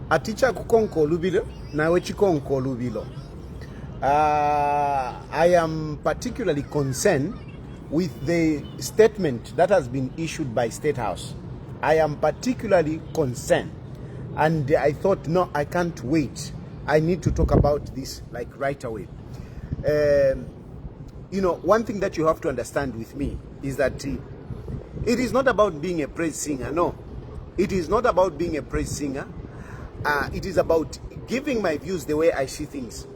Aticha kukonko lubilo na wechikonko lubilo. I am particularly concerned with the statement that has been issued by State House. I am particularly concerned, and I thought, no, I can't wait. I need to talk about this like right away. You know, one thing that you have to understand with me is that it is not about being a praise singer. No, it is not about being a praise singer. It is about giving my views the way I see things.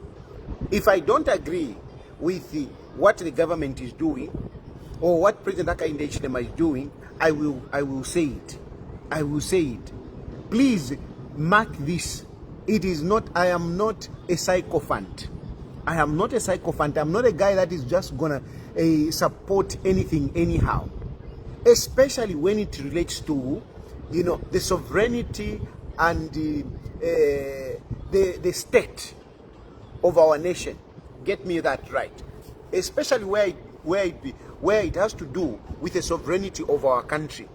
If I don't agree with what the government is doing or what President HAKAINDE is doing, I will say it. I will say it. Please mark this. It is not, I am not a sycophant. I am not a sycophant. I'm not a guy that is just gonna support anything anyhow. Especially when it relates to, you know, the sovereignty and the state of our nation. Get me that right. Especially where it has to do with the sovereignty of our country.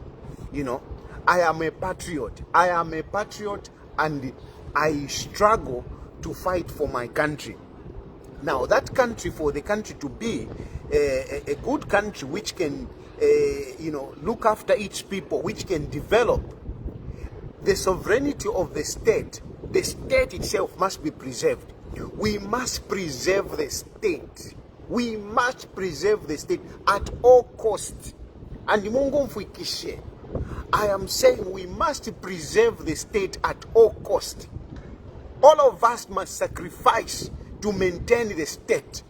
You know, I am a patriot. I am a patriot, and I struggle to fight for my country. Now, that country, for the country to be a good country which can, you know, look after its people, which can develop, the sovereignty of the state itself must be preserved. We must preserve the state. We must preserve the state at all costs. And I am saying we must preserve the state at all costs. All of us must sacrifice to maintain the state.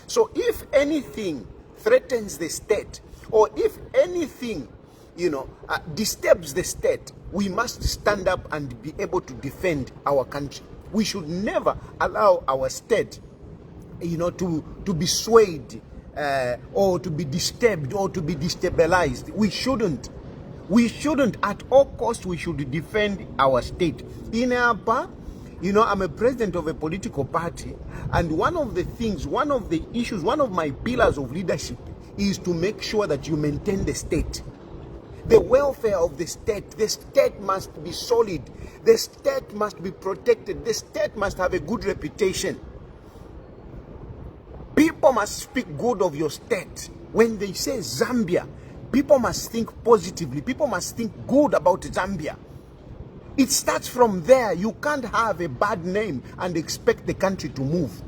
So if anything threatens the state, or if anything, you know, disturbs the state, we must stand up and be able to defend our country. We should never allow our state, you know, to be swayed or to be disturbed or to be destabilized. We shouldn't. We shouldn't. At all costs, we should defend our state. In Apa, you know, I'm a president of a political party, and one of the things, one of the issues, one of my pillars of leadership is to make sure that you maintain the state. The welfare of the state must be solid. The state must be protected. The state must have a good reputation. People must speak good of your state. When they say Zambia, people must think positively. People must think good about Zambia. It starts from there. You can't have a bad name and expect the country to move.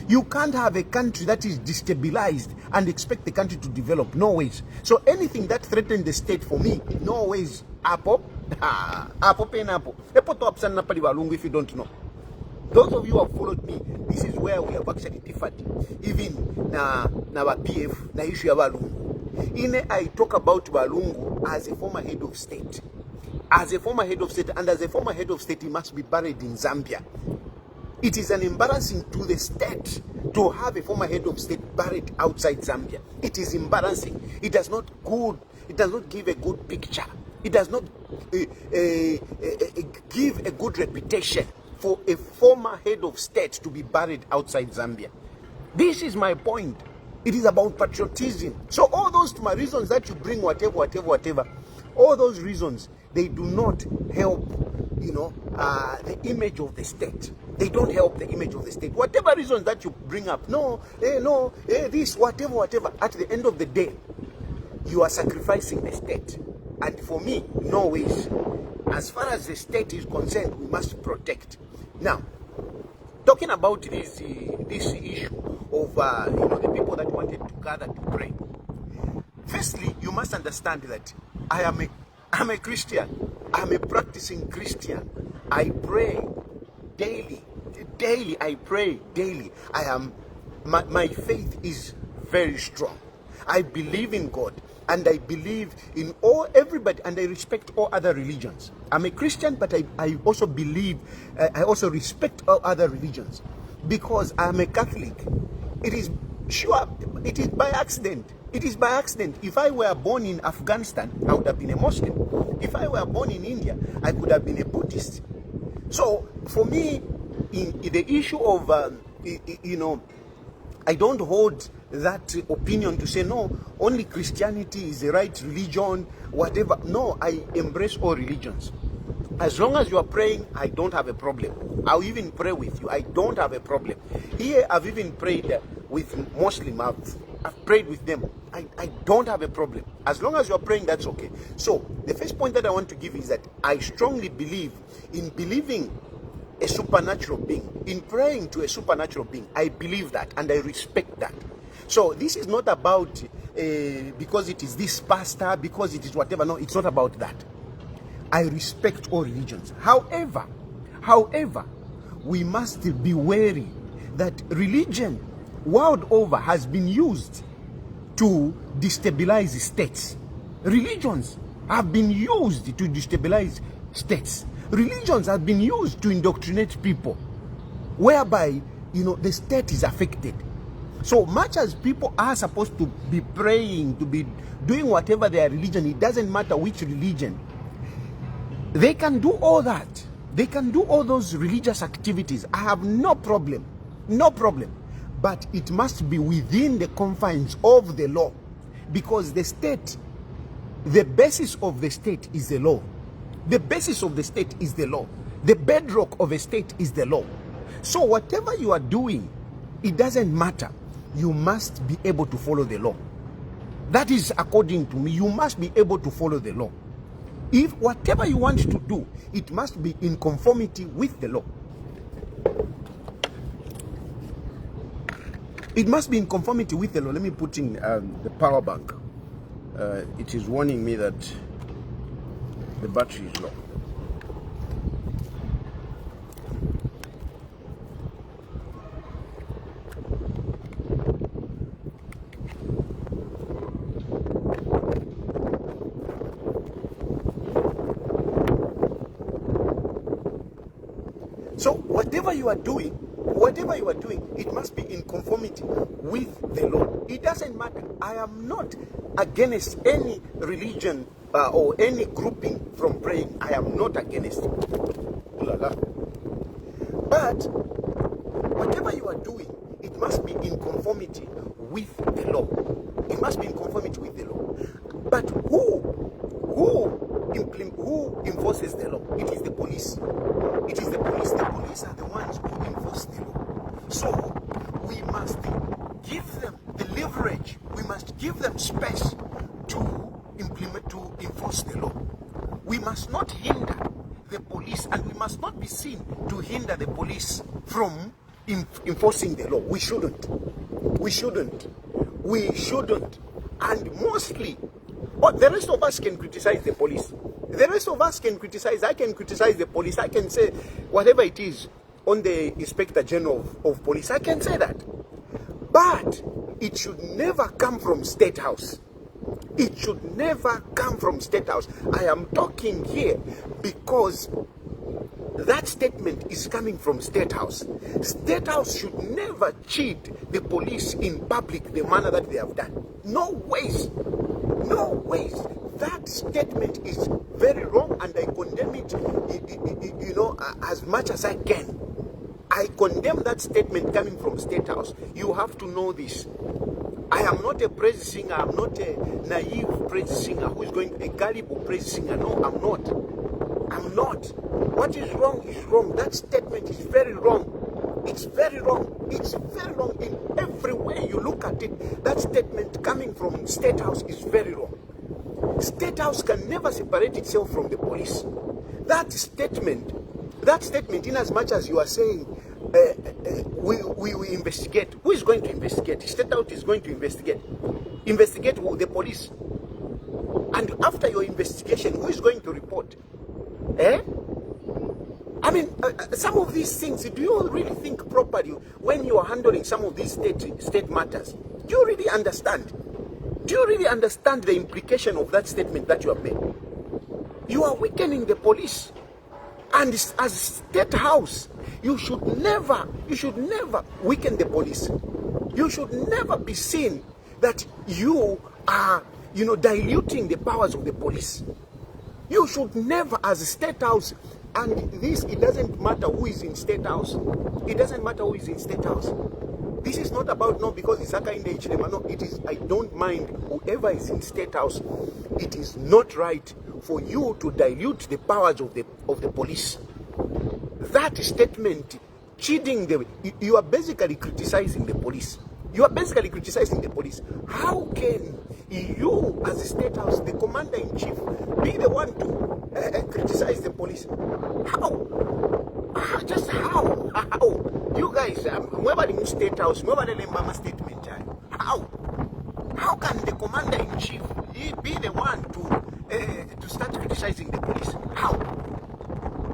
You can't have a country that is destabilized and expect the country to develop. No ways. So anything that threatens the state, for me, no ways. Apple, apple, pen, apple. If you don't know. Those of you who have followed me, this is where we have actually differed. Even na PF, na issue ya Balungu. I talk about Balungu as a former head of state. As a former head of state, and as a former head of state, he must be buried in Zambia. It is an embarrassing to the state to have a former head of state buried outside Zambia. It is embarrassing. It does not give a good picture. It does not give a good reputation for a former head of state to be buried outside Zambia. This is my point. It is about patriotism. So all those reasons that you bring, whatever, all those reasons, they do not help, you know, the image of the state. They don't help the image of the state. Whatever reasons that you bring up, this, whatever, at the end of the day, you are sacrificing the state. And for me, no ways. As far as the state is concerned, we must protect. Now, talking about this issue of you know, the people that wanted to gather to pray. Firstly, you must understand that I'm a Christian. I'm a practicing Christian. I pray daily. I pray daily. My faith is very strong. I believe in God, and I believe in everybody, and I respect all other religions. I'm a Christian, but I also believe, I also respect all other religions, because I'm a Catholic. It is by accident. It is by accident. If I were born in Afghanistan, I would have been a Muslim. If I were born in India, I could have been a Buddhist. So for me, in the issue of, you know, I don't hold that opinion to say, no, only Christianity is the right religion, whatever. No, I embrace all religions. As long as you are praying, I don't have a problem. I'll even pray with you. I don't have a problem. Here, I've even prayed with Muslim. I've prayed with them. I don't have a problem. As long as you're praying, that's okay. So, the first point that I want to give is that I strongly believe in believing a supernatural being, in praying to a supernatural being. I believe that and I respect that. So, this is not about because it is this pastor, because it is whatever. No, it's not about that. I respect all religions. However, we must be wary that religion world over has been used to destabilize states. Religions have been used to destabilize states. Religions have been used to indoctrinate people, whereby, the state is affected. So much as people are supposed to be praying, to be doing whatever their religion, it doesn't matter which religion. They can do all that. They can do all those religious activities. I have no problem. No problem. But it must be within the confines of the law. Because the state, the basis of the state is the law. The basis of the state is the law. The bedrock of a state is the law. So whatever you are doing, it doesn't matter. You must be able to follow the law. That is according to me. You must be able to follow the law. If whatever you want to do, it must be in conformity with the law. It must be in conformity with the law. Let me put in the power bank. It is warning me that the battery is low. So whatever you are doing, it must be in conformity with the law. It doesn't matter. I am not against any religion or any grouping from praying. I am not against it. But whatever you are doing, it must be in conformity with the law. It must be in conformity with the law. But who enforces the law? It is the police. It is the police. The police are the ones who enforce the law. So we must give them the leverage. We must give them space to enforce the law. We must not hinder the police, and we must not be seen to hinder the police from enforcing the law. We shouldn't. And mostly, the rest of us can criticize the police. The rest of us can criticize. I can criticize the police. I can say whatever it is on the Inspector General of Police. I can say that. But it should never come from State House. It should never come from State House. I am talking here because that statement is coming from State House. State House should never cheat the police in public the manner that they have done. No ways. No ways. That statement is very wrong, and I condemn it, as much as I can. I condemn that statement coming from State House. You have to know this. I am not a praise singer. I'm not a naive praise singer who is going a gullible praise singer. No, I'm not. I'm not. What is wrong is wrong. That statement is very wrong. It's very wrong. It's very wrong in every way you look at it. That statement coming from State House is very wrong. State House can never separate itself from the police. That statement, in as much as you are saying, we investigate. Who is going to investigate? State House is going to investigate. Investigate who? The police. And after your investigation, who is going to report? I mean, some of these things, do you really think properly when you are handling some of these state matters? Do you really understand? Do you really understand the implication of that statement that you have made? You are weakening the police. And as State House, you should never weaken the police. You should never be seen that you are, diluting the powers of the police. You should never, as a State House, and this, it doesn't matter who is in State House. It doesn't matter who is in State House. This is not about no because it's Hakainde Hichilema. No, it is. I don't mind whoever is in State House. It is not right for you to dilute the powers of the police. That statement, cheating them. You are basically criticizing the police. You are basically criticizing the police. How can you, as a State House, the commander-in-chief, be the one to criticize the police? How? Just how? How? You guys, whoever the State House, whoever the Mama statement, how? How can the commander-in-chief be the one to start criticizing the police? How?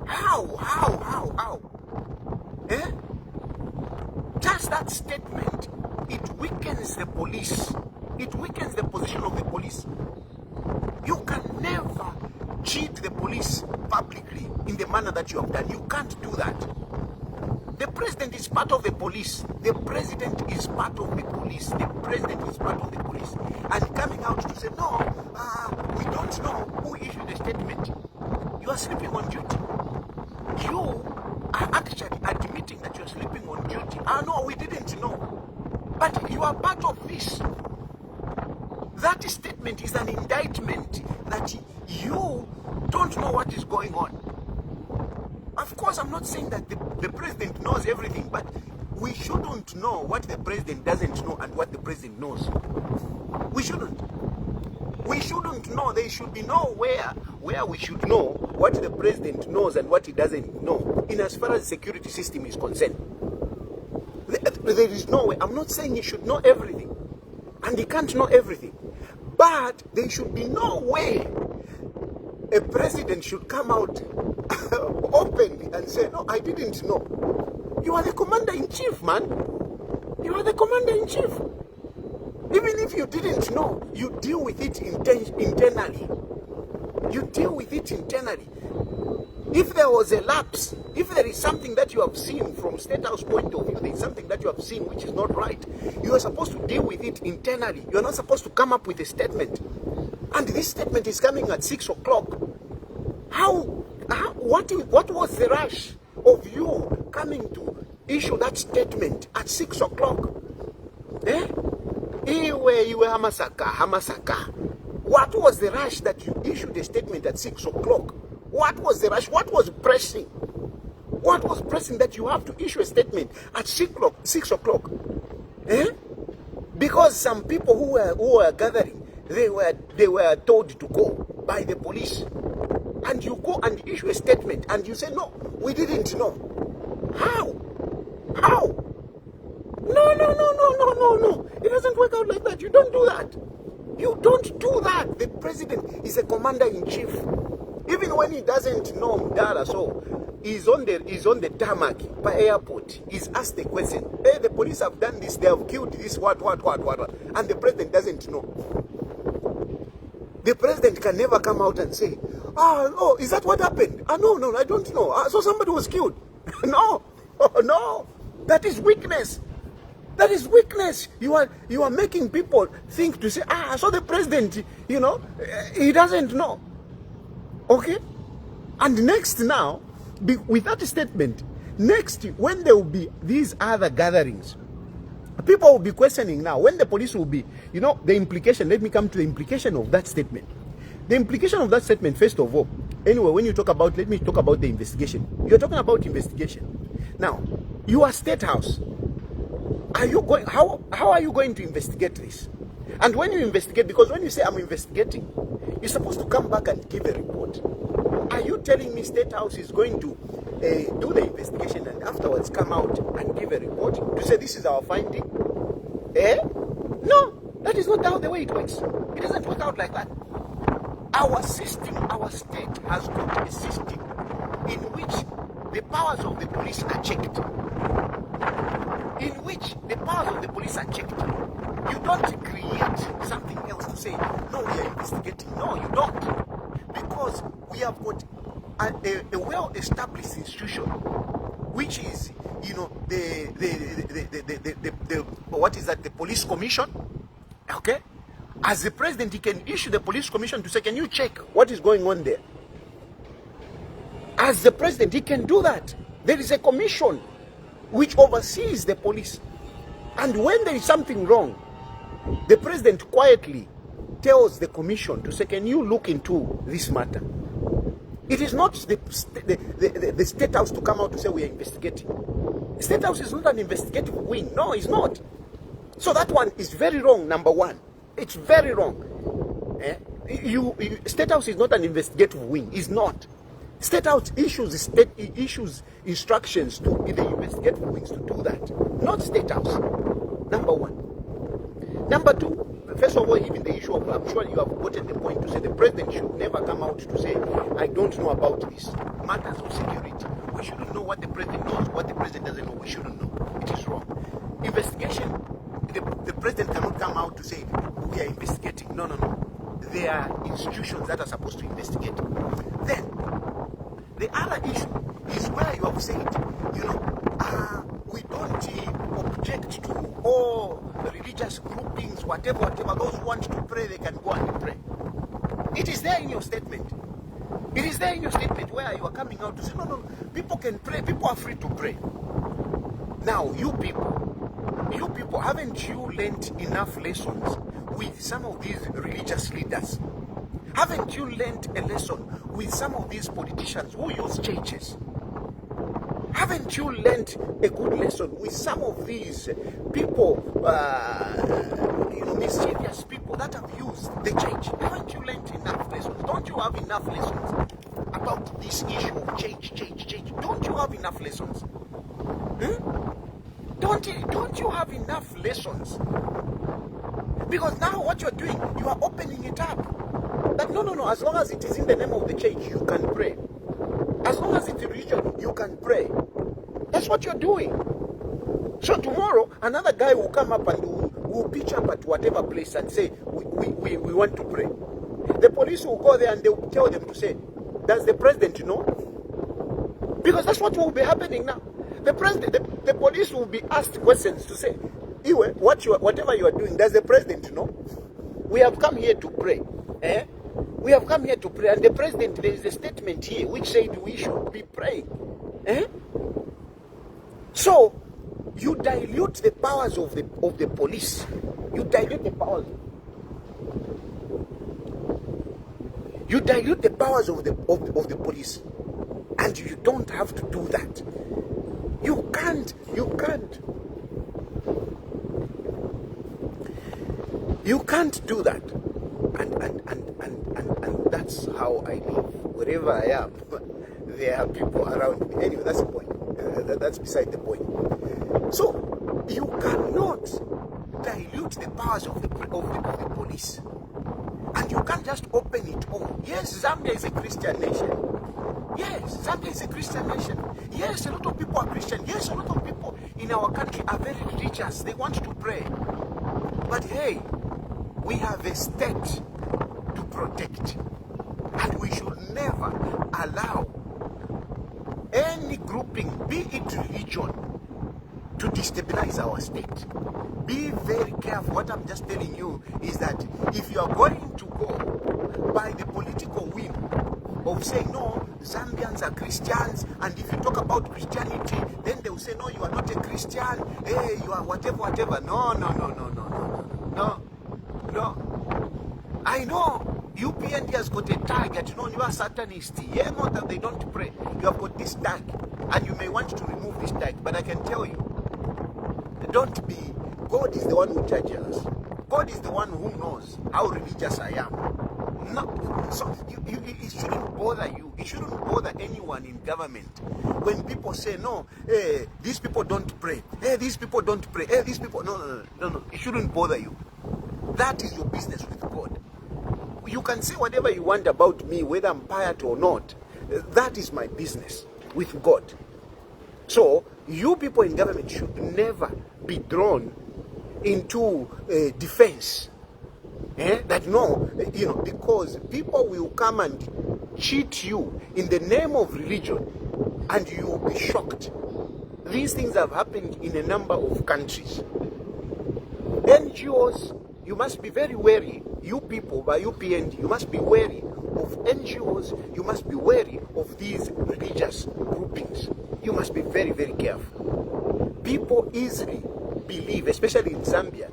How? Eh? Just that statement, it weakens the police. It weakens the position of the police. You can never cheat the police publicly in the manner that you have done. You can't do that. The president is part of the police. The president is part of the police. The president is part of the police. And coming out to say, no, we don't know who issued the statement. You are sleeping on duty. You are actually admitting that you are sleeping on duty. No, we didn't know. But you are part of this. That statement is an indictment that you don't know what is going on. Of course, I'm not saying that the president knows everything, but we shouldn't know what the president doesn't know and what the president knows. We shouldn't. We shouldn't know. There should be nowhere where we should know what the president knows and what he doesn't know, in as far as the security system is concerned. There is no way. I'm not saying he should know everything, and he can't know everything, but there should be no way a president should come out openly and say, no, I didn't know. You are the commander-in-chief, man. You are the commander-in-chief. Even if you didn't know, you deal with it internally. You deal with it internally. If there was a lapse, if there is something that you have seen from State House point of view, there is something that you have seen which is not right, you are supposed to deal with it internally. You are not supposed to come up with a statement. And this statement is coming at 6 o'clock. What was the rush of you coming to issue that statement at 6 o'clock? Iwe Hamasaka. What was the rush that you issued a statement at 6 o'clock? What was the rush? What was pressing? What was pressing that you have to issue a statement at 6 o'clock? Because some people who were gathering, they were told to go by the police. And you go and issue a statement and you say, no, we didn't know. How? No. It doesn't work out like that. You don't do that. You don't do that. The president is a commander-in-chief. Even when he doesn't know Mdala, so he's on the tarmac by airport. He's asked the question, hey, the police have done this, they have killed this, what, and the president doesn't know. The president can never come out and say, oh, is that what happened? No, I don't know. So somebody was killed. No, that is weakness. That is weakness. You are making people think to say, so the president, he doesn't know. Okay? And next now, with that statement, next, when there will be these other gatherings, people will be questioning now, when the police will be, the implication, let me come to the implication of that statement. The implication of that statement, first of all, anyway, when you talk about, let me talk about the investigation. You're talking about investigation. Now, you are State House. How are you going to investigate this? And when you investigate, because when you say I'm investigating, you're supposed to come back and give a report. Are you telling me State House is going to do the investigation and afterwards come out and give a report to say this is our finding? No, that is not the way it works. It doesn't work out like that. Our system, our state has got a system in which the powers of the police are checked. You don't create something else to say, no, we are investigating. No, you don't. Because we have got a well-established institution, which is, the police commission. Okay? As the president, he can issue the police commission to say, can you check what is going on there? As the president, he can do that. There is a commission which oversees the police. And when there is something wrong, the president quietly tells the commission to say, can you look into this matter? It is not the State House to come out to say we are investigating. The State House is not an investigative wing. No, it's not. So that one is very wrong, number one. It's very wrong. State House is not an investigative wing. It's not. State House issues instructions to the investigative wings to do that. Not State House. Number one. Number two, first of all, even the issue of, I'm sure you have gotten the point to say the president should never come out to say, I don't know about this. Matters of security. We shouldn't know what the president knows, what the president doesn't know. We shouldn't know. It is wrong. Investigation, the president cannot come out to say, we are investigating. No, no, no. There are institutions that are supposed to investigate. Then, the other issue is where you have said, we don't object to all religious groupings, whatever, those who want to pray, they can go and pray. It is there in your statement. It is there in your statement where you are coming out to say, no, people can pray, people are free to pray. Now, you people, haven't you learned enough lessons with some of these religious leaders? Haven't you learned a lesson with some of these politicians who use churches? Haven't you learned a good lesson with some of these people, mischievous people that have used the church? Haven't you learned enough lessons? Don't you have enough lessons about this issue of change? Don't you have enough lessons? Don't you have enough lessons? Because now what you're doing, you are opening it up. That no, as long as it is in the name of the church, you can pray. As long as it's religion, you can pray. That's what you're doing. So tomorrow, another guy will come up and will pitch up at whatever place and say, we want to pray. The police will go there and they will tell them to say, does the president know? Because that's what will be happening now. The police will be asked questions to say, whatever you are doing, does the president know? We have come here to pray. We have come here to pray. And the president, there is a statement here which said we should be praying. So, you dilute the powers of the police. You dilute the powers. You dilute the powers of the police. And you don't have to do that. You can't. You can't do that. And that's how I live. Wherever I am, there are people around me. Anyway, that's the point. That's beside the point. So, you cannot dilute the powers of the police. And you can't just open it all. Yes, Zambia is a Christian nation. Yes, Zambia is a Christian nation. Yes, a lot of people are Christian. Yes, a lot of people in our country are very religious. They want to pray. But hey, we have a state to protect. And we should never allow any grouping, be it religion, to destabilize our state. Be very careful. What I'm just telling you is that if you are going to go by the political whim of saying, no, Zambians are Christians, and if you talk about Christianity, then they will say, no, you are not a Christian, hey, you are whatever. No. I know UPND has got a tag that, you are Satanist. Yeah, not that they don't pray. You have got this tag, and you may want to remove this tag, but I can tell you, don't be. God is the one who judges us. God is the one who knows how religious I am. No, so it shouldn't bother you. It shouldn't bother anyone in government when people say, no, hey, these people don't pray. Hey, these people don't pray. Hey, these people. No. It shouldn't bother you. That is your business with God. You can say whatever you want about me, whether I'm pious or not. That is my business with God. So, you people in government should never be drawn into defense. That no, because people will come and cheat you in the name of religion and you will be shocked. These things have happened in a number of countries. NGOs, you must be very wary. You people by UPND, you must be wary of NGOs. You must be wary of these religious groupings. You must be very, very careful. People easily believe, especially in Zambia,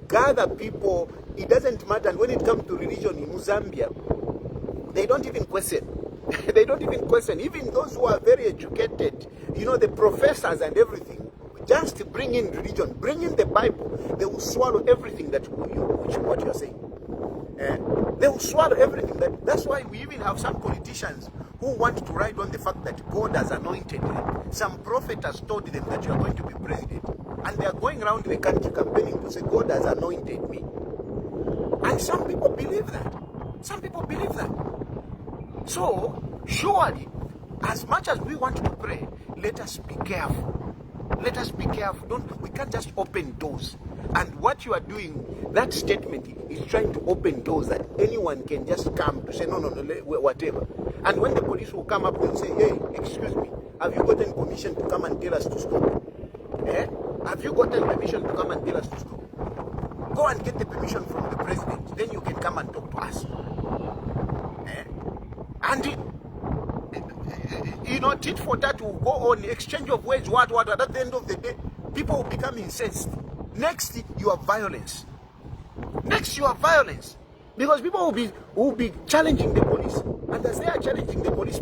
gather people, it doesn't matter. And when it comes to religion in Zambia, they don't even question. They don't even question. Even those who are very educated, you know, the professors and everything, just bring in religion, bring in the Bible, they will swallow everything that what you are saying. They will swallow everything. That's why we even have some politicians who want to ride on the fact that God has anointed them. Some prophet has told them that you are going to be president. And they are going around the country campaigning to say, God has anointed me. And some people believe that. Some people believe that. So, surely, as much as we want to pray, let us be careful. Let us be careful. We can't just open doors. And what you are doing, that statement is trying to open doors that anyone can just come to say, no, whatever. And when the police will come up and say, hey, excuse me, have you gotten permission to come and tell us to stop? Have you gotten permission to come and tell us to stop? Go and get the permission from the president. Then you can come and talk to us. And you know, tit for tat will go on, exchange of words, what, at the end of the day, people will become incensed. Next, you have violence. Next, you have violence. Because people will be challenging the police. And as they are challenging the police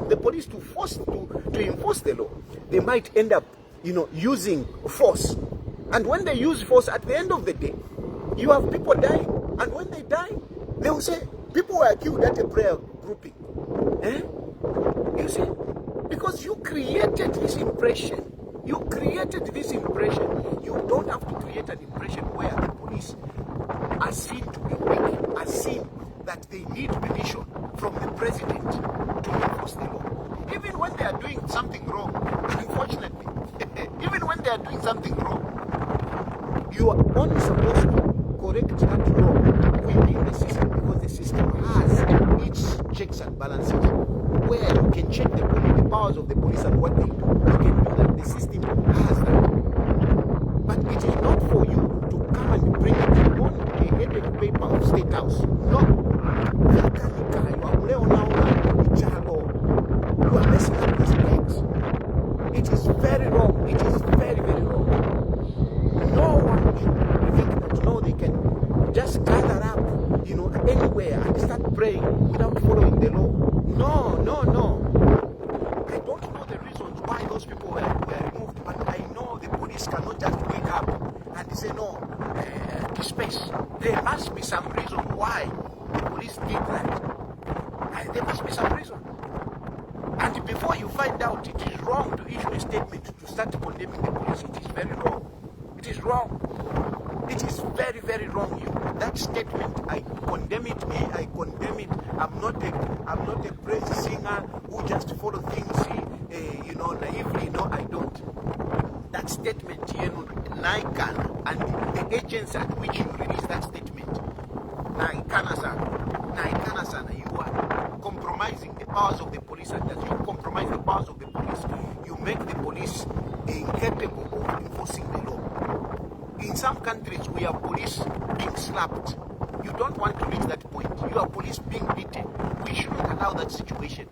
to enforce the law, they might end up, you know, using force. And when they use force, at the end of the day, you have people dying. And when they die, they will say, people were killed at a prayer grouping. You see? Because you created this impression. You created this impression. You don't have to create an impression where the police are seen to be weak, are seen that they need permission from the president to enforce the law. Even when they are doing something wrong, unfortunately, even when they are doing something wrong, you are only supposed to correct that wrong within the system, because the system has its checks and balances where you can check the powers of the police and what they do. You can do that. The system has that. But it is not for you to come and bring it on a headed paper of State House. No. You are messing up these things. It is very wrong. It is very, very wrong. No one should think that, no, they can just gather up, you know, anywhere and start praying without following the law. No. I don't know the reasons why those people were removed, but I know the police cannot just wake up and say, no, disperse. There must be some reason why the police did that. And there must be some reason. And before you find out, it is wrong to issue a statement to start condemning the police. It is very wrong. It is wrong. It is very, very wrong. That statement, I condemn it. I condemn it. I'm not a praise singer who just follow things, you know, naively. No, I don't. That statement, you know, Naikana and the agents at which you release that statement, Naikana-sana, you are compromising the powers of the police, and as you compromise the powers of the police, you make the police incapable of enforcing the law. In some countries, we have police being slapped. You don't want to reach that point. You have police being beaten. We shouldn't allow that situation.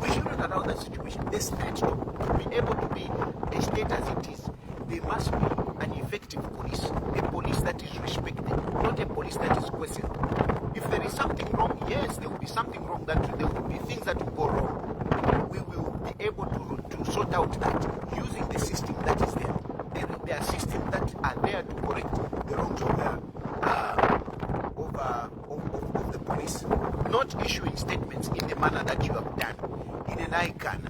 We shouldn't allow that situation. The state, to be able to be a state as it is, there must be an effective police. A police that is respected, not a police that is questioned. If there is something wrong, yes, there will be something wrong, that there will be things that will go wrong. We will be able to sort out that using the system that is there. There are systems that are there to correct the wrongs of the police. Not issuing statements in the manner that you have done in an icon.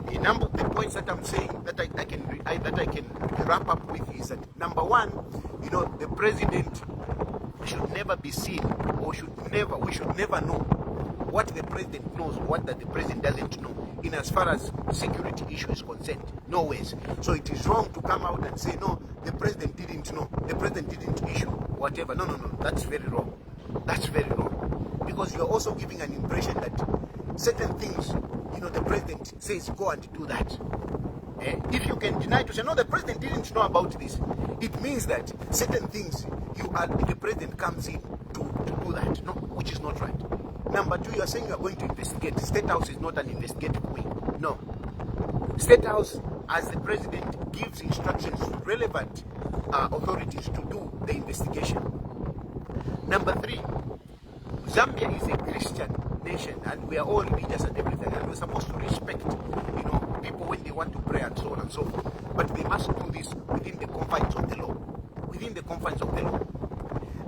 A number of the points that I'm saying that I can wrap up with is that, number one, you know, the president should never be seen, or we should never know what the president knows, what that the president doesn't know, in as far as security issue is concerned. No ways. So it is wrong to come out and say, no, the president didn't know, the president didn't issue, whatever. No. That's very wrong. That's very wrong. Because you're also giving an impression that certain things, you know, the president says go and do that. If you can deny to say, no, the president didn't know about this, it means that certain things, the president comes in to do that. No, which is not right. Number two, you are saying you are going to investigate. State House is not an investigative wing. No. State House as the president gives instructions to relevant authorities to do the investigation. Number 3, Zambia is a Christian nation, and we are all religious and everything, and we're supposed to respect, people when they want to pray and so on and so forth. But they must do this within the confines of the law. Within the confines of the law.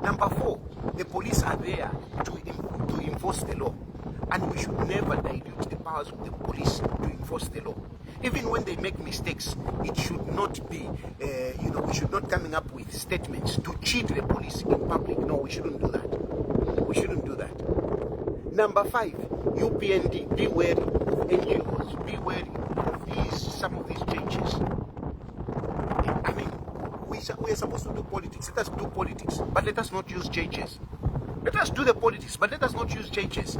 Number 4, the police are there to enforce the law, and we should never dilute the powers of the police to enforce the law. Even when they make mistakes, it should not be, we should not coming up with statements to cheat the police in public. No, we shouldn't do that. We shouldn't do that. Number 5, UPND, be wary of NGOs, be wary of some of these changes. I mean, we are supposed to do politics. Let us do politics, but let us not use changes. Let us do the politics, but let us not use changes.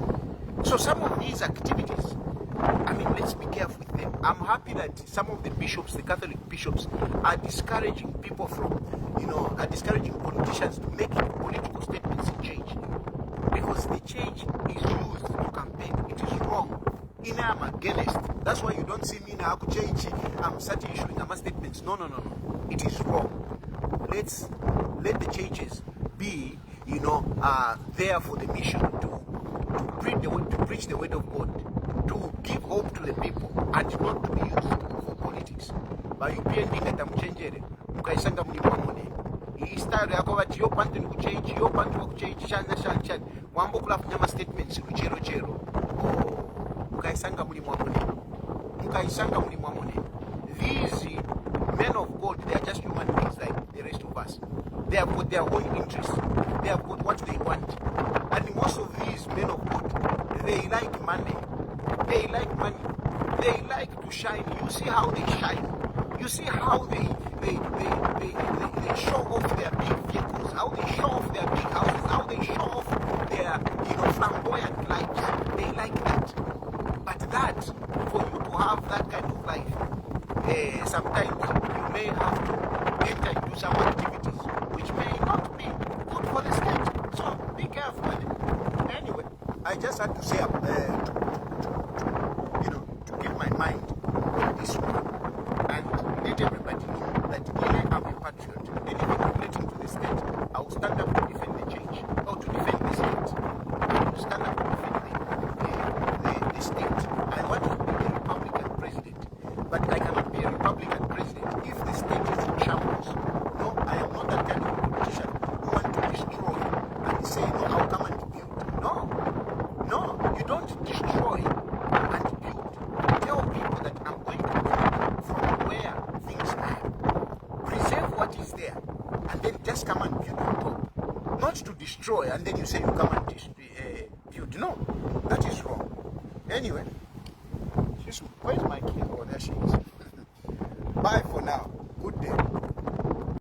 So some of these activities, I mean, let's be careful with them. I'm happy that some of the bishops, the Catholic bishops, are discouraging people from, are discouraging politicians to make political statements in change. Because the change is used to campaign. It is wrong. I'm against. That's why you don't see me now change. I'm starting issuing statements. No. It is wrong. Let the changes be, there for the mission to preach the word of God, to give hope to the people, and not to be used for politics. But UPND that I'm changing, mukaisanga mlimwamone. Istyle yako bati yo pantu nikuchange, yo pantu wakuchange, shan. Wambo kulafunya ma statements chero. Mukaisanga mlimwamone. These men of God, they are just human beings like the rest of us. They have got their own interests. They have got what they want. And most of these men of God, they like money. They like to shine. You see how they shine. You see how they show off their big vehicles, how they show off their big houses, how they show off their flamboyant lives. They like that. But that, for you to have that kind of life, sometimes you may have to enter into some activities which may not be good for the state. So be careful. Anyway, I just had to say to give my mind on this one and let everybody know that I am a patriot. Anything relating to the state, I will stand up to defend the change, or to defend the state. I will stand up to defend the state. I want to be a Republican president, but I cannot be a Republican president if the state is in shambles. No, I am not that kind of politician who want to destroy and say, no, I'll come and build. No, you don't destroy and build. Tell people that I'm going to build from where things are. Preserve what is there, and then just come and build on top. Not to destroy, and then you say you come and build. No, that is wrong. Anyway, where's my kid? Oh, there she is. Bye for now. Good day.